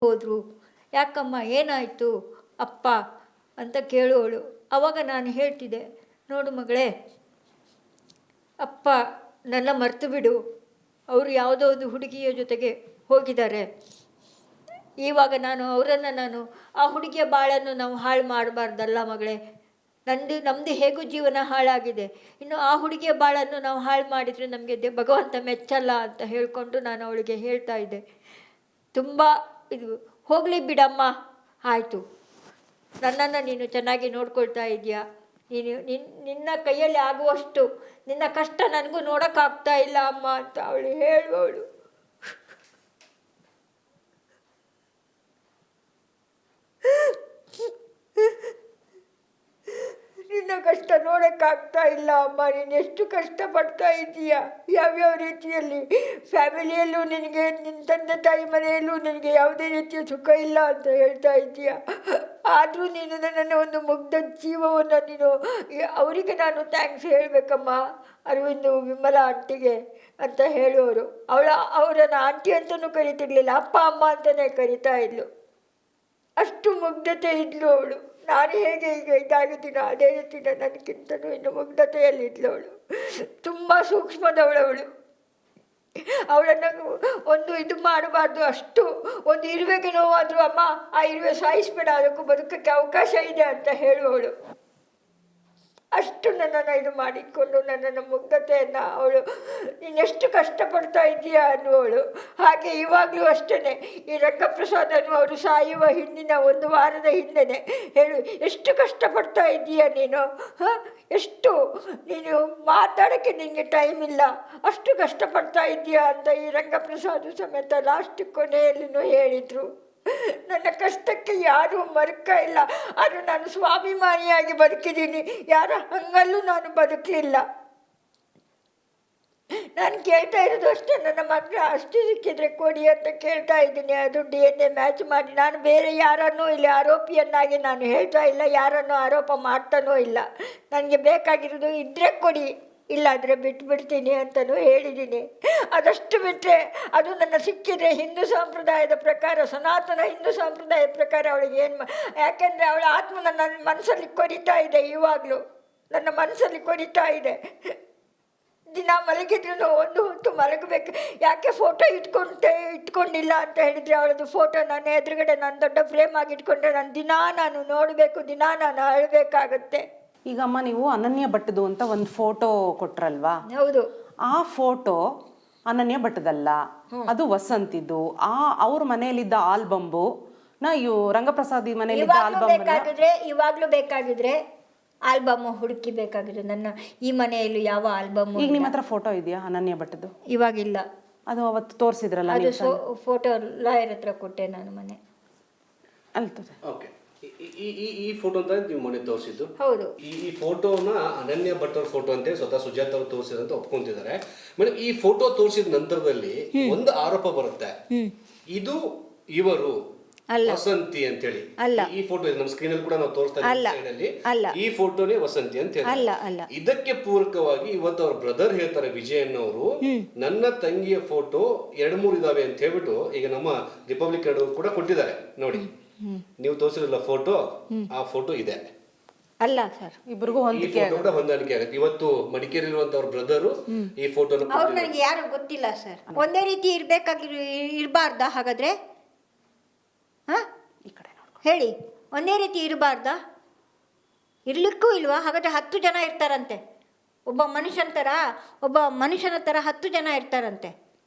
ಹೋದರು. ಯಾಕಮ್ಮ ಏನಾಯಿತು ಅಪ್ಪ ಅಂತ ಕೇಳುವಳು. ಆವಾಗ ನಾನು ಹೇಳ್ತಿದ್ದೆ, ನೋಡು ಮಗಳೇ, ಅಪ್ಪ ನನ್ನ ಮರೆತು ಬಿಡು, ಅವರು ಯಾವುದೋ ಒಂದು ಹುಡುಗಿಯ ಜೊತೆಗೆ ಹೋಗಿದ್ದಾರೆ. ಇವಾಗ ನಾನು ಆ ಹುಡುಗಿಯ ಬಾಳನ್ನು ನಾವು ಹಾಳು ಮಾಡಬಾರ್ದಲ್ಲ ಮಗಳೇ. ನಮ್ಮದು ಹೇಗೂ ಜೀವನ ಹಾಳಾಗಿದೆ, ಇನ್ನು ಆ ಹುಡುಗಿಯ ಬಾಳನ್ನು ನಾವು ಹಾಳು ಮಾಡಿದರೆ ನಮಗೆ ಭಗವಂತ ಮೆಚ್ಚಲ್ಲ ಅಂತ ಹೇಳಿಕೊಂಡು ನಾನು ಅವಳಿಗೆ ಹೇಳ್ತಾ ಇದ್ದೆ. ತುಂಬ ಇದು ಹೋಗಲಿ ಬಿಡಮ್ಮ, ಆಯಿತು, ನನ್ನನ್ನು ನೀನು ಚೆನ್ನಾಗಿ ನೋಡ್ಕೊಳ್ತಾ ಇದೆಯಾ, ನಿನ್ನ ಕೈಯಲ್ಲಿ ಆಗುವಷ್ಟು ನಿನ್ನ ಕಷ್ಟ ನನಗೂ ನೋಡೋಕ್ಕಾಗ್ತಾ ಇಲ್ಲ ಅಮ್ಮ ಅಂತ ಅವಳು ಹೇಳುವವಳು. ನಿನ್ನ ಕಷ್ಟ ನೋಡೋಕ್ಕಾಗ್ತಾ ಇಲ್ಲ ಅಮ್ಮ, ನೀನು ಎಷ್ಟು ಕಷ್ಟಪಡ್ತಾ ಇದ್ದೀಯ, ಯಾವ್ಯಾವ ರೀತಿಯಲ್ಲಿ ಫ್ಯಾಮಿಲಿಯಲ್ಲೂ ನಿನಗೆ, ನಿನ್ನ ತಂದೆ ತಾಯಿ ಮನೆಯಲ್ಲೂ ನಿನಗೆ ಯಾವುದೇ ರೀತಿಯ ಸುಖ ಇಲ್ಲ ಅಂತ ಹೇಳ್ತಾ ಇದ್ದೀಯ. ಆದರೂ ನೀನು ನನ್ನನ್ನು ಒಂದು ಮುಗ್ಧ ಜೀವವನ್ನು ನೀನು, ಅವರಿಗೆ ನಾನು ಥ್ಯಾಂಕ್ಸ್ ಹೇಳಬೇಕಮ್ಮ, ಅರವಿಂದು ವಿಮಲಾ ಆಂಟಿಗೆ ಅಂತ ಹೇಳುವವರು. ಅವರನ್ನು ಆಂಟಿ ಅಂತಲೂ ಕರಿತಿರ್ಲಿಲ್ಲ, ಅಪ್ಪ ಅಮ್ಮ ಅಂತಲೇ ಕರಿತಾ ಇದ್ಲು. ಅಷ್ಟು ಮುಗ್ಧತೆ ಇದ್ಲು ಅವಳು. ನಾನು ಹೇಗೆ ಈಗ ಇದಾಗಿದ್ದೀನೋ ಅದೇ ರೀತಿ ನನಗಿಂತನೂ ಇನ್ನು ಮುಗ್ಧತೆಯಲ್ಲಿದ್ಲು ಅವಳು. ತುಂಬ ಸೂಕ್ಷ್ಮದವಳವಳು. ಅವಳನ್ನು ಒಂದು ಇದು ಮಾಡಬಾರ್ದು, ಅಷ್ಟು ಒಂದು ಇರುವೆಗೆ ನೋವಾದರೂ ಅಮ್ಮ ಆ ಇರುವೆ ಸಾಯಿಸ್ಬೇಡ, ಅದಕ್ಕೂ ಬದುಕಕ್ಕೆ ಅವಕಾಶ ಇದೆ ಅಂತ ಹೇಳುವವಳು. ಅಷ್ಟು ನನ್ನನ್ನು ಇದು ಮಾಡಿಕೊಂಡು ನನ್ನನ್ನು ಮುಗ್ಧತೆಯನ್ನು ಅವಳು, ನೀನೆಷ್ಟು ಕಷ್ಟಪಡ್ತಾ ಇದೀಯಾ ಅನ್ನುವವಳು. ಹಾಗೆ ಇವಾಗಲೂ ಅಷ್ಟೇ, ಈ ರಂಗಪ್ರಸಾದ್ ಅನ್ನುವರು ಸಾಯುವ ಹಿಂದಿನ ಒಂದು ವಾರದ ಹಿಂದೆ ಹೇಳು, ಎಷ್ಟು ಕಷ್ಟಪಡ್ತಾ ಇದ್ದೀಯ ನೀನು, ಎಷ್ಟು ನೀನು ಮಾತಾಡೋಕ್ಕೆ ನಿನಗೆ ಟೈಮ್ ಇಲ್ಲ, ಅಷ್ಟು ಕಷ್ಟಪಡ್ತಾ ಇದ್ದೀಯಾ ಅಂತ ಈ ರಂಗಪ್ರಸಾದ್ ಸಮೇತ ಲಾಸ್ಟ್ ಕೊನೆಯಲ್ಲಿನೂ ಹೇಳಿದರು. ನನ್ನ ಕಷ್ಟಕ್ಕೆ ಯಾರೂ ಮರುಕ ಇಲ್ಲ, ಆದರೆ ನಾನು ಸ್ವಾಭಿಮಾನಿಯಾಗಿ ಬದುಕಿದ್ದೀನಿ, ಯಾರ ಹಂಗಲ್ಲೂ ನಾನು ಬದುಕಲಿಲ್ಲ. ನಾನು ಕೇಳ್ತಾ ಇರೋದು ಅಷ್ಟೇ, ನನ್ನ ಮಕ್ಕಳ ಆಸ್ತಿ ಸಿಕ್ಕಿದ್ರೆ ಕೊಡಿ ಅಂತ ಕೇಳ್ತಾ ಇದ್ದೀನಿ. ಅದು DNA ಮ್ಯಾಚ್ ಮಾಡಿ, ನಾನು ಬೇರೆ ಯಾರನ್ನೂ ಇಲ್ಲಿ ಆರೋಪಿಯನ್ನಾಗಿ ನಾನು ಹೇಳ್ತಾ ಇಲ್ಲ, ಯಾರನ್ನೂ ಆರೋಪ ಮಾಡ್ತಾನೂ ಇಲ್ಲ. ನನಗೆ ಬೇಕಾಗಿರೋದು ಇದ್ದರೆ ಕೊಡಿ, ಇಲ್ಲಾದರೆ ಬಿಟ್ಬಿಡ್ತೀನಿ ಅಂತಲೂ ಹೇಳಿದ್ದೀನಿ. ಅದಷ್ಟು ಬಿಟ್ಟರೆ ಅದು ನನ್ನ ಸಿಕ್ಕಿದರೆ ಹಿಂದೂ ಸಂಪ್ರದಾಯದ ಪ್ರಕಾರ, ಸನಾತನ ಹಿಂದೂ ಸಂಪ್ರದಾಯದ ಪ್ರಕಾರ ಅವಳಿಗೆ ಏನು ಯಾಕೆಂದರೆ ಅವಳ ಆತ್ಮ ನನ್ನ ಮನಸ್ಸಲ್ಲಿ ಕೊರಿತಾ ಇದೆ, ಇವಾಗಲೂ ನನ್ನ ಮನಸ್ಸಲ್ಲಿ ಕೊರಿತಾ ಇದೆ. ದಿನ ಮಲಗಿದ್ರು ಒಂದು ಹೊತ್ತು ಮಲಗಬೇಕು. ಯಾಕೆ ಫೋಟೋ ಇಟ್ಕೊಂಡಿಲ್ಲ ಅಂತ ಹೇಳಿದರೆ, ಅವಳದು ಫೋಟೋ ನನ್ನ ಎದುರುಗಡೆ ನಾನು ದೊಡ್ಡ ಫ್ರೇಮ್ ಆಗಿ ಇಟ್ಕೊಂಡ್ರೆ ನಾನು ನೋಡಬೇಕು, ದಿನ ನಾನು ಅಳಬೇಕಾಗತ್ತೆ. ಈಗ ಅಮ್ಮ, ನೀವು ಅನನ್ಯ ಭಟ್ದು ಅಂತ ಒಂದು ಫೋಟೋ ಕೊಟ್ರಲ್ವಾ? ಹೌದು. ಆ ಫೋಟೋ ಅನನ್ಯ ಭಟ್ದಲ್ಲ, ಅದು ವಸಂತಿದ್ದು. ಅವ್ರ ಮನೆಯಲ್ಲಿದ್ದ ಆಲ್ಬಂಬು ರಂಗಪ್ರಸಾದ್ ಮನೆಯಲ್ಲಿದ್ದ ಆಲ್ಬಮ್ ಇವಾಗ್ಲೂ ಬೇಕಾಗಿದ್ರೆ ಆಲ್ಬಮ್ ಹುಡುಕಿ ಬೇಕಾಗಿದ್ರೆ ನನ್ನ ಈ ಮನೆಯಲ್ಲಿ ಯಾವ ಆಲ್ಬಮ್. ಈಗ ನಿಮ್ಮ ಹತ್ರ ಫೋಟೋ ಇದೆಯಾ ಅನನ್ಯ ಭಟ್ದು? ಇವಾಗಿಲ್ಲ. ಅದು ಅವತ್ತು ತೋರಿಸಿದ್ರಲ್ಲ, ಅದು ಫೋಟೋ ಲಾಯರ್ ಹತ್ರ ಕೊಟ್ಟೆ ನಾನು ಮನೆ ಅಲ್ತದೆ. ಓಕೆ, ಈ ಫೋಟೋ ಅಂತ ನೀವು ಮನೆ ತೋರಿಸಿದ್ದು? ಹೌದು. ಈ ಫೋಟೋನ ಅನನ್ಯ ಭಟ್ ಅವ್ರ ಫೋಟೋ ಅಂತ ಸ್ವತಃ ಸುಜಾತ ಅವ್ರು ತೋರಿಸಿದಂತ ಒಪ್ಕೊಂತಿದ್ದಾರೆ. ಮೇಡಮ್, ಈ ಫೋಟೋ ತೋರಿಸಿದ ನಂತರದಲ್ಲಿ ಒಂದು ಆರೋಪ ಬರುತ್ತೆ, ಇದು ಇವರು ವಸಂತಿ ಅಂತ ಹೇಳಿ. ಈ ಫೋಟೋ ನಮ್ಮ ಸ್ಕ್ರೀನ್ ಅಲ್ಲಿ ಕೂಡ ನಾವು ತೋರಿಸ್ತಾ ಇದ್ದೀವಿ, ಈ ಫೋಟೋನೇ ವಸಂತಿ ಅಂತ ಹೇಳಿ. ಇದಕ್ಕೆ ಪೂರಕವಾಗಿ ಇವತ್ತು ಅವ್ರ ಬ್ರದರ್ ಹೇಳ್ತಾರೆ, ವಿಜಯ್ ಅನ್ನೋರು, ನನ್ನ ತಂಗಿಯ ಫೋಟೋ 2-3 ಇದಾವೆ ಅಂತ ಹೇಳ್ಬಿಟ್ಟು ಈಗ ನಮ್ಮ ರಿಪಬ್ಲಿಕ್ ಕೂಡ ಕೊಟ್ಟಿದ್ದಾರೆ. ನೋಡಿ, ನೀವು ತೋರಿಸಿರಲ್ಲ ಫೋಟೋ, ಆ ಫೋಟೋ ಇದೆ ಅಲ್ಲ ಸರ್, ಇಬ್ಬರಿಗೂ ಹೊಂದಾಣಿಕೆ ಆಗುತ್ತೆ. ಇವತ್ತು ಮಡಿಕೇರಿರುವಂತ ಅವ್ರ ಬ್ರದರು ಈ ಫೋಟೋ ಅವ್ರು ನನಗೆ ಯಾರು ಗೊತ್ತಿಲ್ಲ ಸರ್. ಒಂದೇ ರೀತಿ ಇರಬಾರ್ದಾ ಹಾಗಾದ್ರೆ? ಈ ಕಡೆ ಹೇಳಿ, ಒಂದೇ ರೀತಿ ಇರಬಾರ್ದಾ? ಇರ್ಲಿಕ್ಕೂ ಇಲ್ವಾ? ಹಾಗಾದ್ರೆ 10 ಜನ ಇರ್ತಾರಂತೆ. ಒಬ್ಬ ಮನುಷ್ಯನ ಥರ 10 ಜನ ಇರ್ತಾರಂತೆ.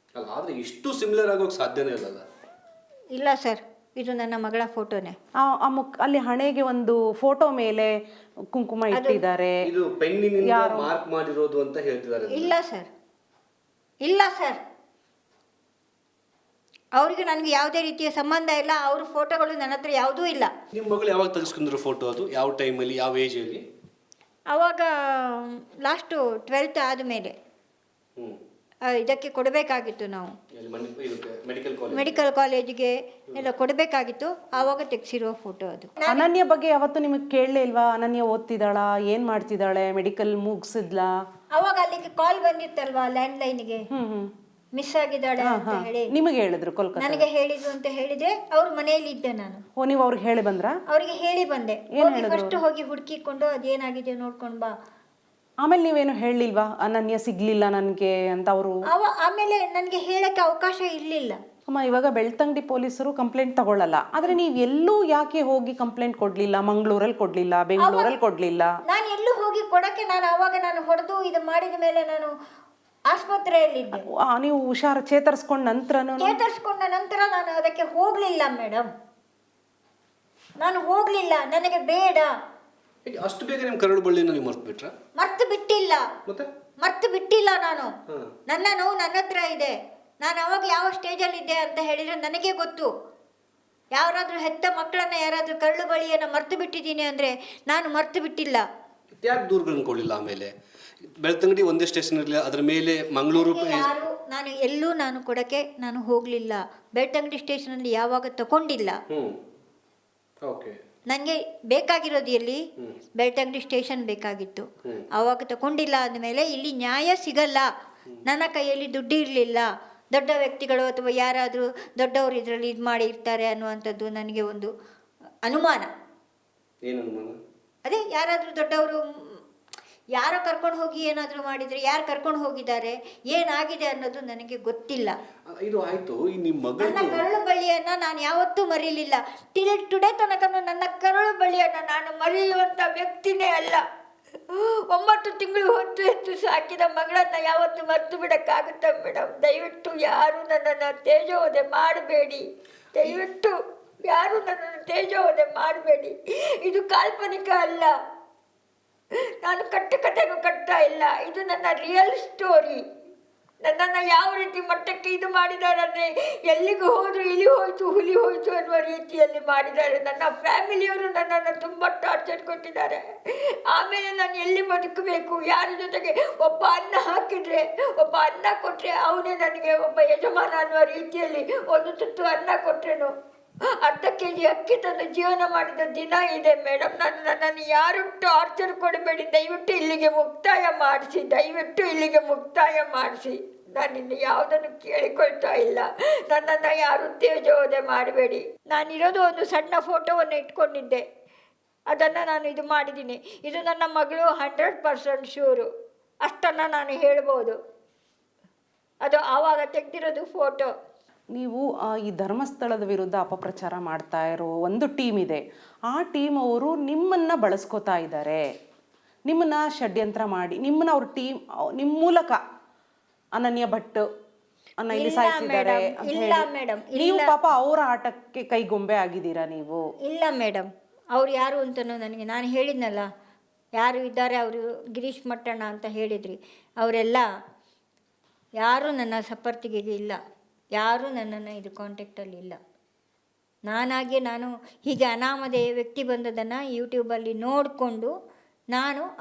ಆದ್ರೆ ಇಷ್ಟು ಸಿಮಿಲರ್ ಆಗೋಕೆ ಸಾಧ್ಯನೇ ಇಲ್ಲ ಸರ್, ಇದು ನನ್ನ ಮಗಳ ಫೋಟೋನೇ. ಅಲ್ಲಿ ಹಣೆಗೆ ಒಂದು ಫೋಟೋ ಮೇಲೆ ಕುಂಕುಮ ಇಟ್ಟಿದ್ದಾರೆ, ಇದು ಪೆನ್ನಿನಿಂದ ಮಾರ್ಕ್ ಮಾಡಿರೋದು ಅಂತ ಹೇಳ್ತಿದ್ದಾರೆ. ಇಲ್ಲ ಸರ್, ಅವ್ರಿಗೆ ನನಗೆ ಯಾವುದೇ ರೀತಿಯ ಸಂಬಂಧ ಇಲ್ಲ. ಅವ್ರ ಫೋಟೋಗಳು ನನ್ನ ಹತ್ರ ಯಾವುದೂ ಇಲ್ಲ. ನಿಮ್ಮ ಮಗಳು ಯಾವಾಗ ತೆಗೆಸ್ಕೊಂಡ್ರು ಫೋಟೋ? ಅದು ಯಾವ ಟೈಮಲ್ಲಿ, ಯಾವ ಏಜಲ್ಲಿ? ಅವಾಗ ಲಾಸ್ಟು 12th ಆದಮೇಲೆ ಇದಕ್ಕೆ ಕೊಡಬೇಕಾಗಿತ್ತು. ನಾವು ಮೆಡಿಕಲ್ ಕಾಲೇಜಿಗೆ ಎಲ್ಲ ಕೊಡಬೇಕಾಗಿತ್ತು, ಆವಾಗ ತೆಗೆಸಿರೋ ಫೋಟೋ ಅದು. ಅನನ್ಯ ಬಗ್ಗೆ ಯಾವತ್ತು ನಿಮಗೆ ಕೇಳಲೇ ಇಲ್ವಾ? ಅನನ್ಯ ಓದ್ತಿದ್ದಾಳ, ಏನು ಮಾಡ್ತಿದ್ದಾಳೆ, ಮೆಡಿಕಲ್ ಮುಗಿಸಿದ್ಲಾ? ಅವಾಗ ಅಲ್ಲಿಗೆ ಕಾಲ್ ಬಂದಿತ್ತಲ್ವಾ ಲ್ಯಾಂಡ್ಲೈನ್ಗೆ, ಮಿಸ್ ಆಗಿದ್ದಾಳೆ ಅಂತ ಹೇಳಿ ನಿಮಗೆ ಹೇಳಿದ್ರು ಕೋಲ್ಕತ್ತಾ? ನನಗೆ ಹೇಳಿದ್ರು ಅಂತ ಹೇಳಿದ್ರೆ ಅವ್ರ ಮನೆಯಲ್ಲಿ ಇದ್ದೆ ನಾನು. ಓ, ನೀವು ಅವ್ರಿಗೆ ಹೇಳಿ ಬಂದ್ರಾ? ಅವ್ರಿಗೆ ಹೇಳಿ ಬಂದೆ, ಫಸ್ಟ್ ಹೋಗಿ ಹುಡುಕಿಕೊಂಡು ಅದೇನಾಗಿದೆ ನೋಡ್ಕೊಂಡು ಬಾ. ಆಮೇಲೆ ನೀವೇನು ಹೇಳಿಲ್ವಾ ಅನನ್ಯ ಸಿಗ್ಲಿಲ್ಲ ನನಗೆ ಅಂತ ಅವರು? ಆಮೇಲೆ ನನಗೆ ಹೇಳಕ್ಕೆ ಅವಕಾಶ ಇರಲಿಲ್ಲ. ಅಮ್ಮ, ಇವಾಗ ಬೆಳ್ತಂಗಡಿ ಪೊಲೀಸರು ಕಂಪ್ಲೇಂಟ್ ತಗೊಳ್ಳಲ್ಲ, ಆದ್ರೆ ನೀವು ಎಲ್ಲೂ ಯಾಕೆ ಹೋಗಿ ಕಂಪ್ಲೇಂಟ್ ಕೊಡ್ಲಿಲ್ಲ? ಮಂಗಳೂರಲ್ಲಿ ಕೊಡ್ಲಿಲ್ಲ, ಬೆಂಗಳೂರಲ್ಲಿ ಕೊಡ್ಲಿಲ್ಲ? ನಾನು ಎಲ್ಲೂ ಹೋಗಿ ಕೊಡಕ್ಕೆ ನಾನು ಹೊಡೆದು ಇದು ಮಾಡಿದ ಮೇಲೆ ನಾನು ಆಸ್ಪತ್ರೆಯಲ್ಲಿದ್ದೆ. ನೀವು ಹುಷಾರು ಚೇತರಿಸ್ಕೊಂಡ ನಂತರ ನಾನು ಅದಕ್ಕೆ ಹೋಗ್ಲಿಲ್ಲ ಮೇಡಮ್. ನಾನು ಹೋಗ್ಲಿಲ್ಲ, ನನಗೆ ಬೇಡ. ಅಷ್ಟು ಬೇಗ ನಿಮ್ಮ ಕರಡು ಬಳ್ಳಿನ ನೀವು ಮರ್ತು ಬಿಟ್ರ? ಮರ್ತು ಬಿಟ್ಟಿಲ್ಲ, ಮತ್ತೆ ಮರ್ತು ಬಿಟ್ಟಿಲ್ಲ. ನಾನು ನನ್ನ ನೋವು ನನ್ನ ಹತ್ರ ಇದೆ. ನಾನು ಅವಾಗ ಯಾವ ಸ್ಟೇಜಲ್ಲಿ ಇದ್ದೆ ಅಂತ ಹೇಳಿದ್ರೆ ನನಗೆ ಗೊತ್ತು. ಯಾರಾದ್ರೂ ಹೆತ್ತ ಮಕ್ಕಳನ್ನ ಯಾರಾದ್ರೂ ಕರಳು ಬಳಿಯನ್ನು ಮರ್ತು ಬಿಟ್ಟಿದ್ದೀನಿ ಅಂದ್ರೆ ನಾನು ಮರ್ತು ಬಿಟ್ಟಿಲ್ಲ. ಯಾಕೆ ದೂರುಗಳನ್ನ ಕೊಡಲಿಲ್ಲ? ಆಮೇಲೆ ಬೆಳ್ತಂಗಡಿ ಒಂದೇ ಸ್ಟೇಷನ್ ಇರಲಿಲ್ಲ, ಅದ್ರ ಮೇಲೆ ಮಂಗಳೂರು ಯಾರು ನಾನು ಎಲ್ಲೂ ನಾನು ಕೊಡಕ್ಕೆ ನಾನು ಹೋಗಲಿಲ್ಲ. ಬೆಳ್ತಂಗಡಿ ಸ್ಟೇಷನಲ್ಲಿ ಯಾವಾಗ ತಗೊಂಡಿಲ್ಲ. ನನಗೆ ಬೇಕಾಗಿರೋದು ಎಲ್ಲಿ? ಬೆಳ್ತಂಗಡಿ ಸ್ಟೇಷನ್ ಬೇಕಾಗಿತ್ತು. ಆವಾಗ ತಗೊಂಡಿಲ್ಲ ಅಂದಮೇಲೆ ಇಲ್ಲಿ ನ್ಯಾಯ ಸಿಗಲ್ಲ. ನನ್ನ ಕೈಯಲ್ಲಿ ದುಡ್ಡು ಇರಲಿಲ್ಲ. ದೊಡ್ಡ ವ್ಯಕ್ತಿಗಳು ಅಥವಾ ಯಾರಾದರೂ ದೊಡ್ಡವರು ಇದರಲ್ಲಿ ಇದು ಮಾಡಿ ಇರ್ತಾರೆ ಅನ್ನುವಂಥದ್ದು ನನಗೆ ಒಂದು ಅನುಮಾನ. ಏನು ಅನುಮಾನ? ಅದೇ ಯಾರಾದರೂ ದೊಡ್ಡವರು ಯಾರೋ ಕರ್ಕೊಂಡು ಹೋಗಿ ಏನಾದರೂ ಮಾಡಿದರೆ, ಯಾರು ಕರ್ಕೊಂಡು ಹೋಗಿದ್ದಾರೆ, ಏನಾಗಿದೆ ಅನ್ನೋದು ನನಗೆ ಗೊತ್ತಿಲ್ಲ. ಇದು ಆಯ್ತು. ನಿಮ್ಮ ನನ್ನ ಕರಳು ಬಳ್ಳಿಯನ್ನು ನಾನು ಯಾವತ್ತೂ ಮರೀಲಿಲ್ಲ. ಟುಡೇ ತನಕ ನನ್ನ ಕರಳು ಬಳ್ಳಿಯನ್ನು ನಾನು ಮರೆಯುವಂಥ ವ್ಯಕ್ತಿನೇ ಅಲ್ಲ. 9 ತಿಂಗಳು ಹೊತ್ತು ಸಾಕಿದ ಮಗಳನ್ನ ಯಾವತ್ತು ಮರ್ತು ಬಿಡಕ್ಕಾಗುತ್ತ ಮೇಡಮ್? ದಯವಿಟ್ಟು ಯಾರು ನನ್ನನ್ನು ತೇಜೋವಧೆ ಮಾಡಬೇಡಿ. ದಯವಿಟ್ಟು ಯಾರು ನನ್ನನ್ನು ತೇಜೋವಧೆ ಮಾಡಬೇಡಿ. ಇದು ಕಾಲ್ಪನಿಕ ಅಲ್ಲ. ನಾನು ಕಥೆನೂ ಕಟ್ತಾ ಇಲ್ಲ. ಇದು ನನ್ನ ರಿಯಲ್ ಸ್ಟೋರಿ. ನನ್ನನ್ನು ಯಾವ ರೀತಿ ಮಟ್ಟಕ್ಕೆ ಇದು ಮಾಡಿದ್ದಾರೆ ಅಂದರೆ, ಎಲ್ಲಿಗೂ ಹೋದರೂ ಇಲಿ ಹೋಯ್ತು ಹುಲಿ ಹೋಯ್ತು ಅನ್ನುವ ರೀತಿಯಲ್ಲಿ ಮಾಡಿದ್ದಾರೆ. ನನ್ನ ಫ್ಯಾಮಿಲಿಯವರು ನನ್ನನ್ನು ತುಂಬ ಟಾರ್ಚರ್ ಕೊಟ್ಟಿದ್ದಾರೆ. ಆಮೇಲೆ ನಾನು ಎಲ್ಲಿ ಬದುಕಬೇಕು? ಯಾರ ಜೊತೆಗೆ? ಒಬ್ಬ ಅನ್ನ ಹಾಕಿದರೆ, ಒಬ್ಬ ಅನ್ನ ಕೊಟ್ಟರೆ ಅವನೇ ನನಗೆ ಒಬ್ಬ ಯಜಮಾನ ಅನ್ನುವ ರೀತಿಯಲ್ಲಿ ಒಂದು ತುತ್ತು ಅನ್ನ ಕೊಟ್ಟರೇನು ಅರ್ಧ kg ಅಕ್ಕಿ ತಂದು ಜೀವನ ಮಾಡಿದ ದಿನ ಇದೆ ಮೇಡಮ್. ನನ್ನನ್ನು ಯಾರು ಟಾರ್ಚರ್ ಕೊಡಬೇಡಿ. ದಯವಿಟ್ಟು ಇಲ್ಲಿಗೆ ಮುಕ್ತಾಯ ಮಾಡಿಸಿ. ದಯವಿಟ್ಟು ಇಲ್ಲಿಗೆ ಮುಕ್ತಾಯ ಮಾಡಿಸಿ. ನಾನಿನ್ನು ಯಾವುದನ್ನು ಕೇಳಿಕೊಳ್ತಾ ಇಲ್ಲ. ನನ್ನನ್ನು ಯಾರು ತೇಜೋವಧೆ ಮಾಡಬೇಡಿ. ನಾನಿರೋದು ಒಂದು ಸಣ್ಣ ಫೋಟೋವನ್ನು ಇಟ್ಕೊಂಡಿದ್ದೆ, ಅದನ್ನು ನಾನು ಇದು ಮಾಡಿದ್ದೀನಿ. ಇದು ನನ್ನ ಮಗಳು 100% ಶೂರು. ಅಷ್ಟನ್ನು ನಾನು ಹೇಳ್ಬೋದು. ಅದು ಆವಾಗ ತೆಗೆದಿರೋದು ಫೋಟೋ. ನೀವು ಈ ಧರ್ಮಸ್ಥಳದ ವಿರುದ್ಧ ಅಪಪ್ರಚಾರ ಮಾಡ್ತಾ ಇರೋ ಒಂದು ಟೀಮ್ ಇದೆ. ಆ ಟೀಮ್ ಅವರು ನಿಮ್ಮನ್ನ ಬಳಸ್ಕೋತಾ ಇದ್ದಾರೆ, ನಿಮ್ಮನ್ನ ಷಡ್ಯಂತ್ರ ಮಾಡಿ, ನಿಮ್ಮನ್ನ ಅವ್ರ ಟೀಮ್ ನಿಮ್ಮ ಮೂಲಕ ಅನನ್ಯ ಭಟ್ ಅನ್ನ ಇಲ್ಲಿ ಸಾಯಿಸಿದ್ದಾರೆ ಅಂತ ಹೇಳಿ ನೀವು ಪಾಪ ಅವರ ಆಟಕ್ಕೆ ಕೈಗೊಂಬೆ ಆಗಿದ್ದೀರಾ ನೀವು? ಇಲ್ಲ ಮೇಡಮ್, ಅವ್ರು ಯಾರು ಅಂತನೂ ನನಗೆ, ನಾನು ಹೇಳಿದ್ನಲ್ಲ ಯಾರು ಇದ್ದಾರೆ ಅವರು, ಗಿರೀಶ್ ಮಟ್ಟಣ್ಣ ಅಂತ ಹೇಳಿದ್ರಿ, ಅವರೆಲ್ಲ ಯಾರೂ ನನ್ನ ಸಪರ್ತಿಗೆ ಇಲ್ಲ. ಯಾರೂ ನನ್ನನ್ನು ಇದು ಕಾಂಟ್ಯಾಕ್ಟಲ್ಲಿ ಇಲ್ಲ. ನಾನು ಹೀಗೆ ಅನಾಮಧೇಯ ವ್ಯಕ್ತಿ ಬಂದದನ್ನು ಯೂಟ್ಯೂಬಲ್ಲಿ ನೋಡಿಕೊಂಡು ನಾನು